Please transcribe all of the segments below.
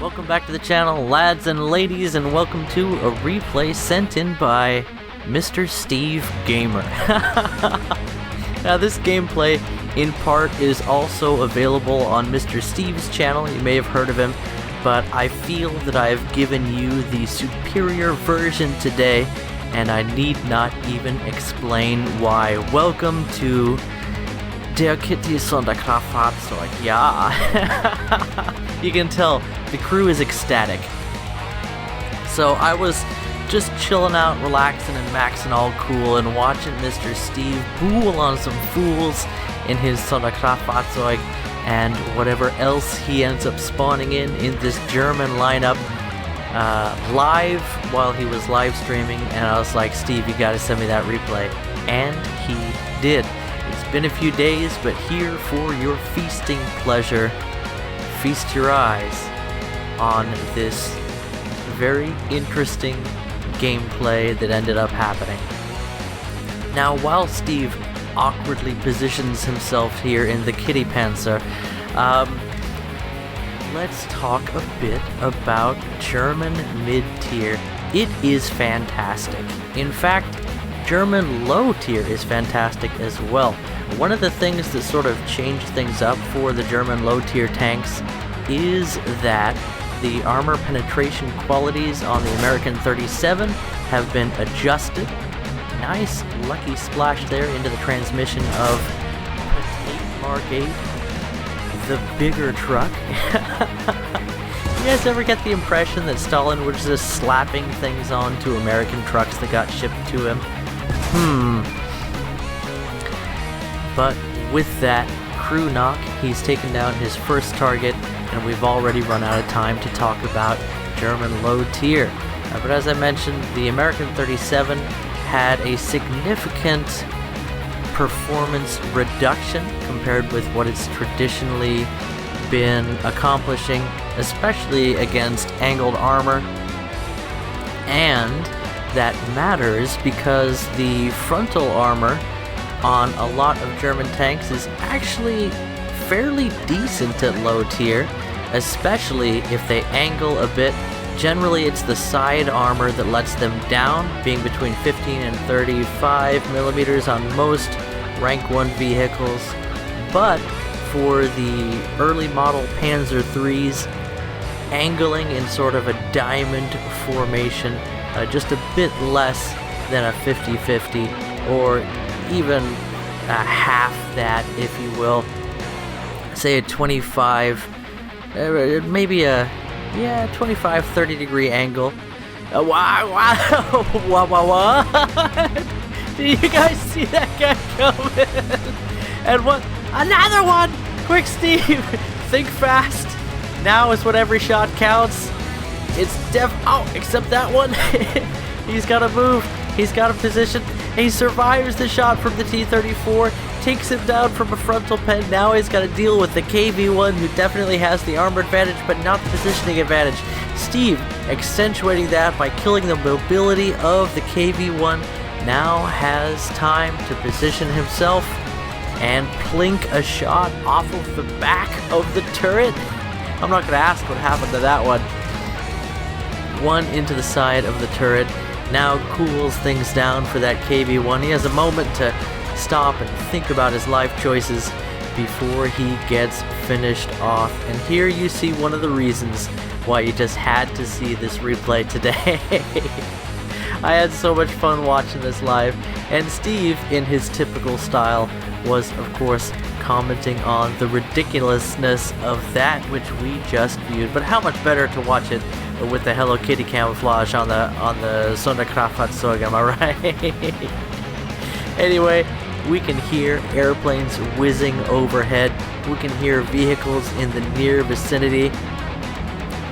Welcome back to the channel, lads and ladies, and welcome to a replay sent in by MrSteveGamer. Now, this gameplay, in part, is also available on Mr. Steve's channel. You may have heard of him, but I feel that I have given you the superior version today, and I need not even explain why. Welcome to Der Situational. Yeah. You can tell the crew is ecstatic. So I was just chilling out, relaxing and maxing all cool and watching Mr. Steve bool on some fools in his Sonderkraftfahrzeug and whatever else he ends up spawning in this German lineup live while he was live streaming, and I was like, Steve, you gotta send me that replay. And he did. It's been a few days, but here for your feasting pleasure, feast your eyes on this very interesting gameplay that ended up happening. Now, while Steve awkwardly positions himself here in the kitty panzer, let's talk a bit about German mid-tier. It is fantastic. In fact, German low tier is fantastic as well. One of the things that sort of changed things up for the German low tier tanks is that the armor penetration qualities on the American 37 have been adjusted. Nice lucky splash there into the transmission of Petite Mark 8, the bigger truck. You guys ever get the impression that Stalin was just slapping things onto American trucks that got shipped to him? But with that crew knock, he's taken down his first target, and we've already run out of time to talk about German low tier. But as I mentioned, the American 37 had a significant performance reduction compared with what it's traditionally been accomplishing, especially against angled armor. And that matters because the frontal armor on a lot of German tanks is actually fairly decent at low tier, especially if they angle a bit. Generally, it's the side armor that lets them down, being between 15 and 35 millimeters on most rank 1 vehicles. But for the early model Panzer IIIs, angling in sort of a diamond formation, just a bit less than a 50-50, or even a half that, if you will. Say a 25, maybe a 25-30 degree angle. Wow! Did you guys see that guy coming? And what? Another one! Quick, Steve! Think fast. Now is when every shot counts. It's except that one. He's got to move. He's got to position. He survives the shot from the T-34, takes him down from a frontal pen. Now he's got to deal with the KV-1, who definitely has the armor advantage, but not the positioning advantage. Steve, accentuating that by killing the mobility of the KV-1, now has time to position himself and plink a shot off of the back of the turret. I'm not going to ask what happened to that one. One into the side of the turret. Now cools things down for that KV-1. He has a moment to stop and think about his life choices before he gets finished off. And here you see one of the reasons why you just had to see this replay today. I had so much fun watching this live, and Steve, in his typical style, was of course commenting on the ridiculousness of that which we just viewed. But how much better to watch it with the Hello Kitty camouflage on the Sonderkraftfahrzeug, am I right? Anyway, we can hear airplanes whizzing overhead. We can hear vehicles in the near vicinity.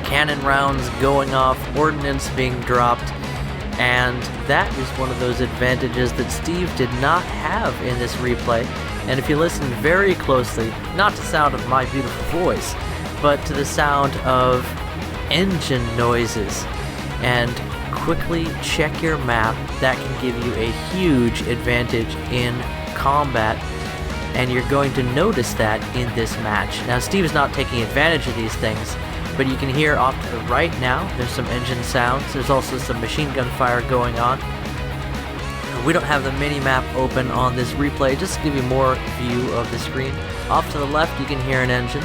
Cannon rounds going off, ordnance being dropped. And that is one of those advantages that Steve did not have in this replay. And if you listen very closely, not to the sound of my beautiful voice, but to the sound of engine noises, and quickly check your map, that can give you a huge advantage in combat, and you're going to notice that in this match. Now, Steve's not taking advantage of these things, But you can hear off to the right now, there's some engine sounds. There's also some machine gun fire going on. We don't have the mini-map open on this replay, just to give you more view of the screen. Off to the left, you can hear an engine.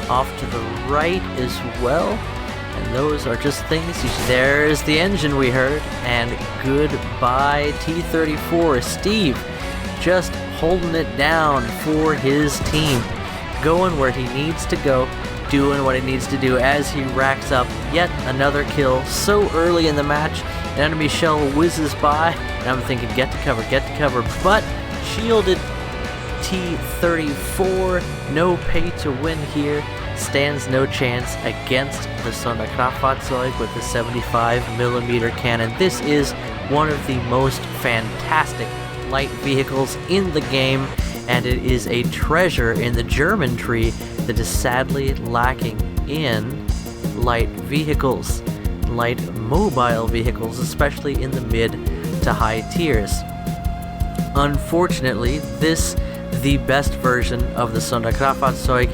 Off to the right as well. And those are just things. There's the engine we heard. And goodbye, T-34. Steve just holding it down for his team. Going where he needs to go. Doing what he needs to do as he racks up yet another kill so early in the match. An enemy shell whizzes by, and I'm thinking, get to cover, but shielded T-34, no pay to win here, stands no chance against the Sonderkraftfahrzeug with the 75mm cannon. This is one of the most fantastic light vehicles in the game, and it is a treasure in the German tree that is sadly lacking in light vehicles, light mobile vehicles, especially in the mid to high tiers. Unfortunately, the best version of the Sonderkraftfahrzeug,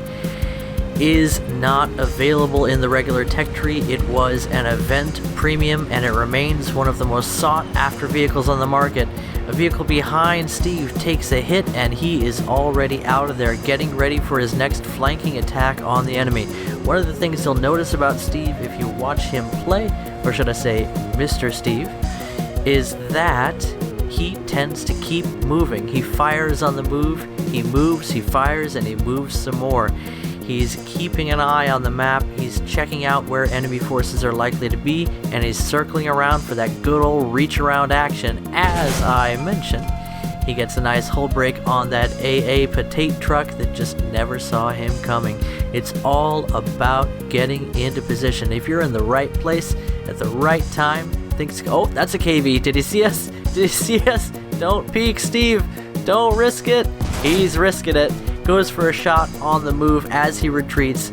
is not available in the regular tech tree. It was an event premium, and it remains one of the most sought after vehicles on the market. A vehicle behind Steve takes a hit, and he is already out of there, getting ready for his next flanking attack on the enemy. One of the things you'll notice about Steve if you watch him play, or should I say Mr. Steve, is that he tends to keep moving. He fires on the move, he moves, he fires, and he moves some more. He's keeping an eye on the map, he's checking out where enemy forces are likely to be, and he's circling around for that good old reach around action. As I mentioned, he gets a nice hull break on that AA Petite truck that just never saw him coming. It's all about getting into position. If you're in the right place at the right time, things go. Oh, that's a KV. Did he see us? Did he see us? Don't peek, Steve. Don't risk it. He's risking it. Goes for a shot on the move as he retreats.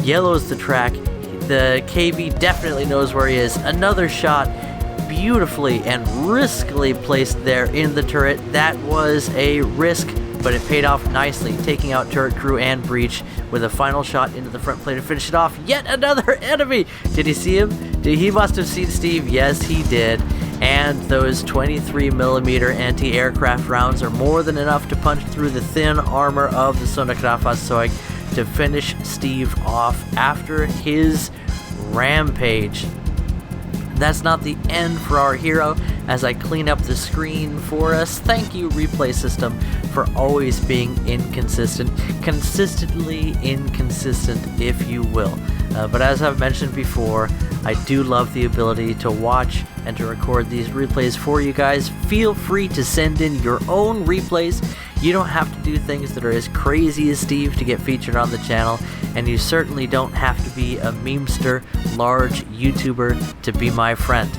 Yellows the track. The KV definitely knows where he is. Another shot, beautifully and riskily placed there in the turret. That was a risk, but it paid off nicely, taking out turret crew and breach with a final shot into the front plate to finish it off. Yet another enemy! Did he see him? He must have seen Steve. Yes, he did. And those 23mm anti-aircraft rounds are more than enough to punch through the thin armor of the Sonderkraftfahrzeug to finish Steve off after his rampage. That's not the end for our hero. As I clean up the screen for us, thank you, replay system, for always being inconsistent. Consistently inconsistent, if you will. But as I've mentioned before, I do love the ability to watch and to record these replays for you guys. Feel free to send in your own replays. You don't have to do things that are as crazy as Steve to get featured on the channel, and you certainly don't have to be a memester, large YouTuber to be my friend.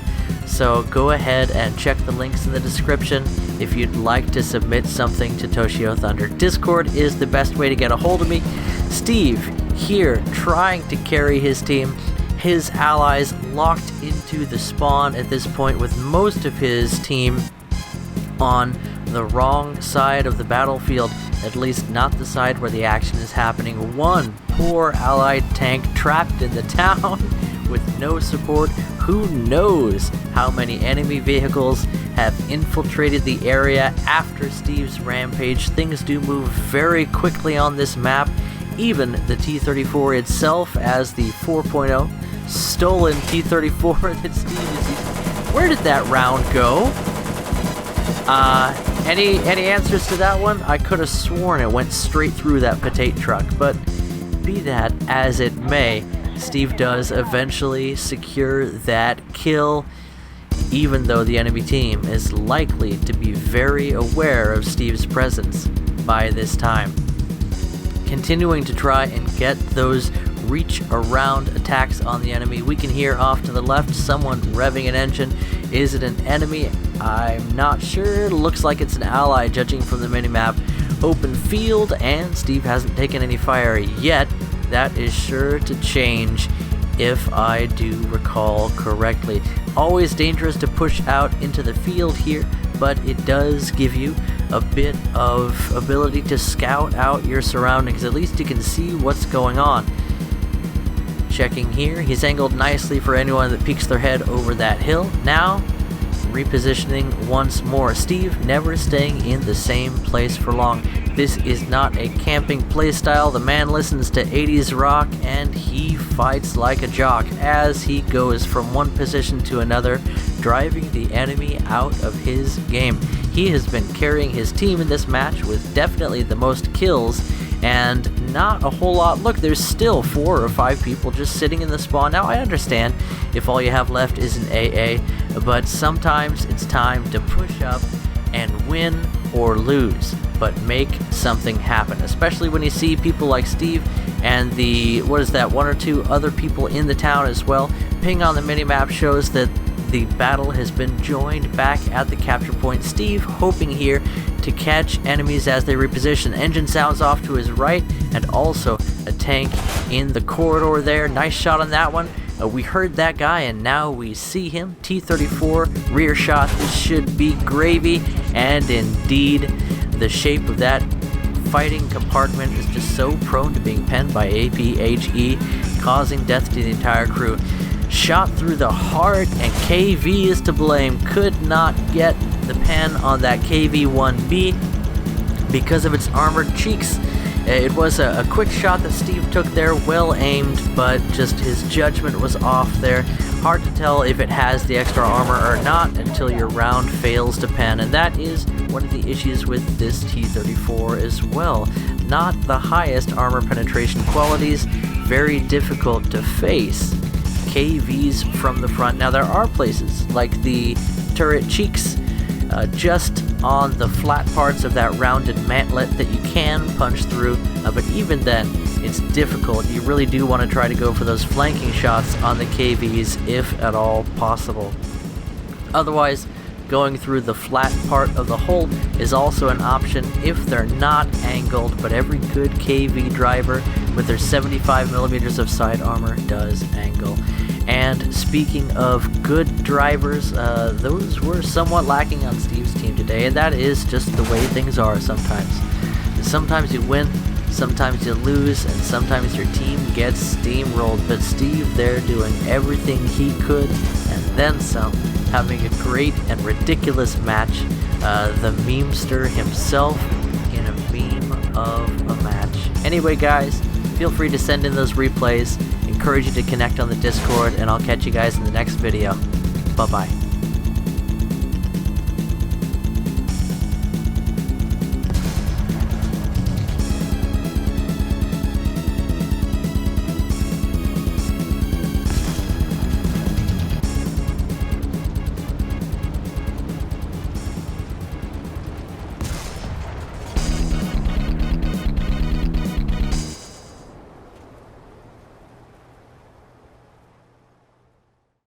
So go ahead and check the links in the description if you'd like to submit something to Toshio Thunder. Discord is the best way to get a hold of me. Steve here trying to carry his team. His allies locked into the spawn at this point with most of his team on the wrong side of the battlefield, at least not the side where the action is happening. One poor allied tank trapped in the town with no support. Who knows how many enemy vehicles have infiltrated the area after Steve's rampage. Things do move very quickly on this map. Even the T-34 itself, as the 4.0 stolen T-34 that Steve is using. Where did that round go? Any answers to that one? I could have sworn it went straight through that Petite truck, but be that as it may, Steve does eventually secure that kill, even though the enemy team is likely to be very aware of Steve's presence by this time. Continuing to try and get those reach around attacks on the enemy. We can hear off to the left someone revving an engine. Is it an enemy? I'm not sure. Looks like it's an ally, judging from the minimap. Open field, and Steve hasn't taken any fire yet. That is sure to change, if I do recall correctly. Always dangerous to push out into the field here, but it does give you a bit of ability to scout out your surroundings. At least you can see what's going on. Checking here, he's angled nicely for anyone that peeks their head over that hill. Now, repositioning once more. Steve never staying in the same place for long. This is not a camping playstyle. The man listens to 80s rock and he fights like a jock as he goes from one position to another, driving the enemy out of his game. He has been carrying his team in this match with definitely the most kills and not a whole lot. Look, there's still 4 or 5 people just sitting in the spawn. Now, I understand if all you have left is an AA, but sometimes it's time to push up and win or lose, but make something happen, especially when you see people like Steve and the, 1 or 2 other people in the town as well. Ping on the minimap shows that the battle has been joined back at the capture point. Steve hoping here to catch enemies as they reposition. Engine sounds off to his right, and also a tank in the corridor there. Nice shot on that one. We heard that guy, and now we see him. T-34 rear shot. This should be gravy, and indeed, the shape of that fighting compartment is just so prone to being penned by APHE, causing death to the entire crew. Shot through the heart, and KV is to blame. Could not get the pen on that KV-1B because of its armored cheeks. It was a quick shot that Steve took there, well aimed, but just his judgment was off there. Hard to tell if it has the extra armor or not until your round fails to pen, and that is one of the issues with this T-34 as well. Not the highest armor penetration qualities, very difficult to face KVs from the front. Now, there are places like the turret cheeks, just on the flat parts of that rounded mantlet that you can punch through, but even then, it's difficult. You really do want to try to go for those flanking shots on the KVs if at all possible. Otherwise, going through the flat part of the hull is also an option if they're not angled, but every good KV driver with their 75mm of side armor does angle. And speaking of good drivers, those were somewhat lacking on Steve's team today, and that is just the way things are sometimes. Sometimes you win, sometimes you lose, and sometimes your team gets steamrolled, but Steve there doing everything he could, and then some, having a great and ridiculous match. The memester himself in a meme of a match. Anyway, guys, feel free to send in those replays. Encourage you to connect on the Discord, and I'll catch you guys in the next video. Bye-bye.